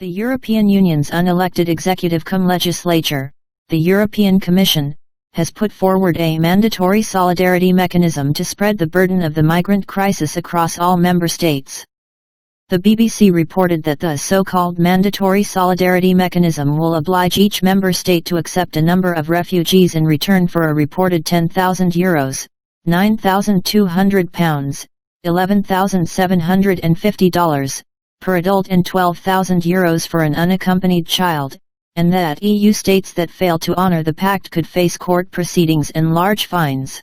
The European Union's unelected executive-cum-legislature, the European Commission, has put forward a mandatory solidarity mechanism to spread the burden of the migrant crisis across all member states. The BBC reported that the so-called mandatory solidarity mechanism will oblige each member state to accept a number of refugees in return for a reported €10,000, £9,200, $11,750 per adult and €12,000 for an unaccompanied child, and that EU states that fail to honor the pact could face court proceedings and large fines.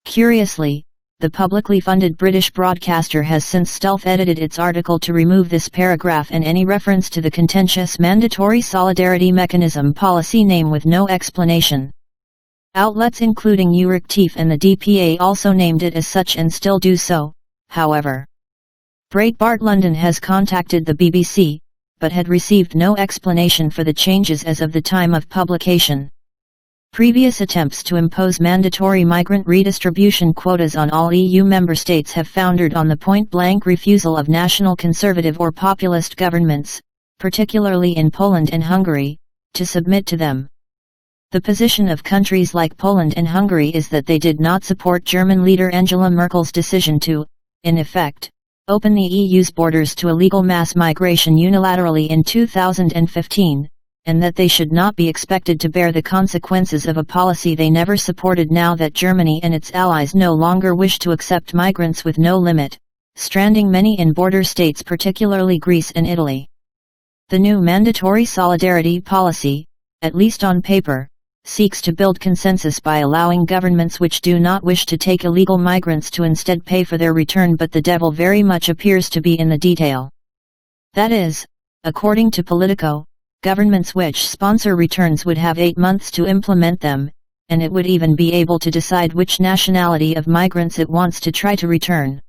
Curiously, the publicly funded British broadcaster has since stealth-edited its article to remove this paragraph and any reference to the contentious mandatory solidarity mechanism policy name with no explanation. Outlets including Euractiv and the DPA also named it as such and still do so, however. Breitbart London has contacted the BBC, but had received no explanation for the changes as of the time of publication. Previous attempts to impose mandatory migrant redistribution quotas on all EU member states have foundered on the point-blank refusal of national conservative or populist governments, particularly in Poland and Hungary, to submit to them. The position of countries like Poland and Hungary is that they did not support German leader Angela Merkel's decision to, in effect, open the EU's borders to illegal mass migration unilaterally in 2015, and that they should not be expected to bear the consequences of a policy they never supported now that Germany and its allies no longer wish to accept migrants with no limit, stranding many in border states particularly Greece and Italy. The new mandatory solidarity policy, at least on paper, seeks to build consensus by allowing governments which do not wish to take illegal migrants to instead pay for their return, but the devil very much appears to be in the detail. That is, according to Politico, governments which sponsor returns would have 8 months to implement them, and it would even be able to decide which nationality of migrants it wants to try to return.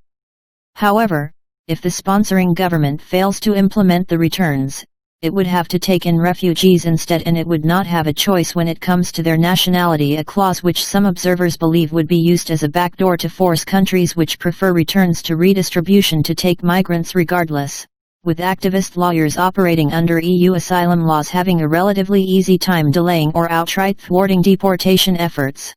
However, if the sponsoring government fails to implement the returns, it would have to take in refugees instead, and it would not have a choice when it comes to their nationality, a clause which some observers believe would be used as a backdoor to force countries which prefer returns to redistribution to take migrants regardless, with activist lawyers operating under EU asylum laws having a relatively easy time delaying or outright thwarting deportation efforts.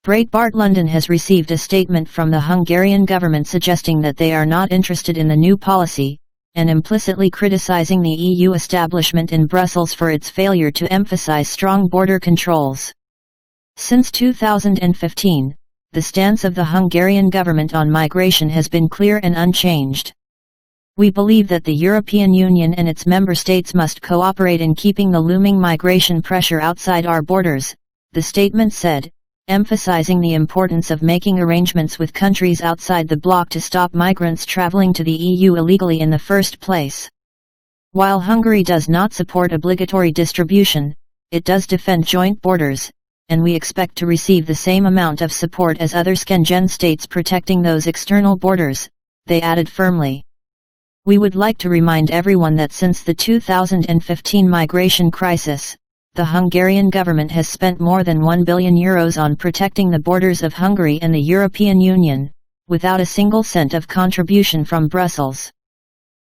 Breitbart London has received a statement from the Hungarian government suggesting that they are not interested in the new policy, and implicitly criticizing the EU establishment in Brussels for its failure to emphasize strong border controls. Since 2015, the stance of the Hungarian government on migration has been clear and unchanged. We believe that the European Union and its member states must cooperate in keeping the looming migration pressure outside our borders, the statement said, emphasizing the importance of making arrangements with countries outside the bloc to stop migrants traveling to the EU illegally in the first place. While Hungary does not support obligatory distribution, it does defend joint borders, and we expect to receive the same amount of support as other Schengen states protecting those external borders, they added firmly. We would like to remind everyone that since the 2015 migration crisis, the Hungarian government has spent more than €1 billion on protecting the borders of Hungary and the European Union, without a single cent of contribution from Brussels.